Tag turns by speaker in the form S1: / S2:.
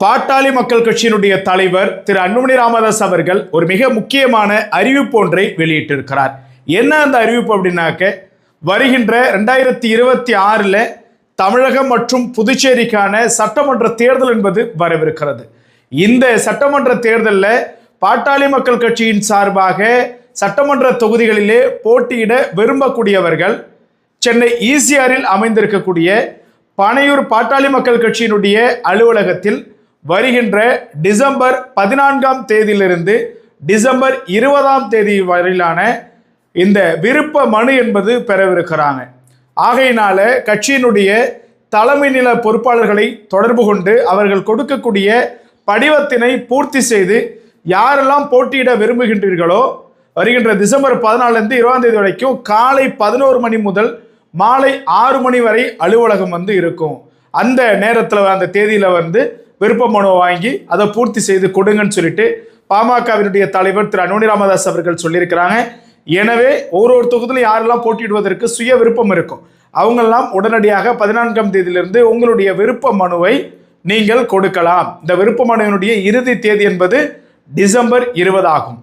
S1: பாட்டாளி மக்கள் கட்சியினுடைய தலைவர் திரு அன்புமணி ராமதாஸ் அவர்கள் ஒரு மிக முக்கியமான அறிவிப்பு ஒன்றை வெளியிட்டிருக்கிறார். என்ன அந்த அறிவிப்பு அப்படின்னாக்க, வருகின்ற 2026 தமிழகம் மற்றும் புதுச்சேரிக்கான சட்டமன்ற தேர்தல் என்பது வரவிருக்கிறது. இந்த சட்டமன்ற தேர்தலில் பாட்டாளி மக்கள் கட்சியின் சார்பாக சட்டமன்ற தொகுதிகளிலே போட்டியிட விரும்பக்கூடியவர்கள் சென்னை ஈசிஆரில் அமைந்திருக்கக்கூடிய பனையூர் பாட்டாளி மக்கள் கட்சியினுடைய அலுவலகத்தில் வருகின்ற டிசம்பர் 14ஆம் தேதியிலிருந்து டிசம்பர் 20ஆம் தேதி வரையிலான இந்த விருப்ப மனு என்பது பெறவிருக்கிறாங்க. ஆகையினால கட்சியினுடைய தலைமை நில பொறுப்பாளர்களை தொடர்பு கொண்டு அவர்கள் கொடுக்கக்கூடிய படிவத்தினை பூர்த்தி செய்து யாரெல்லாம் போட்டியிட விரும்புகின்றீர்களோ வருகின்ற டிசம்பர் 14 20ஆம் தேதி வரைக்கும் காலை 11 மணி முதல் மாலை 6 மணி வரை அலுவலகம் இருக்கும். அந்த நேரத்தில் அந்த தேதியில் விருப்ப மனு வாங்கி அதை பூர்த்தி செய்து கொடுங்கன்னு சொல்லிட்டு பாமகவினுடைய தலைவர் திரு அன்புமணி ராமதாஸ் அவர்கள் சொல்லியிருக்கிறாங்க. எனவே ஒரு தொகுதியில் யாரெல்லாம் போட்டியிடுவதற்கு சுய விருப்பம் இருக்கும் அவங்கெல்லாம் உடனடியாக 14ஆம் தேதியிலிருந்து உங்களுடைய விருப்ப மனுவை நீங்கள் கொடுக்கலாம். இந்த விருப்ப மனுவினுடைய இறுதி தேதி என்பது டிசம்பர் 20 ஆகும்.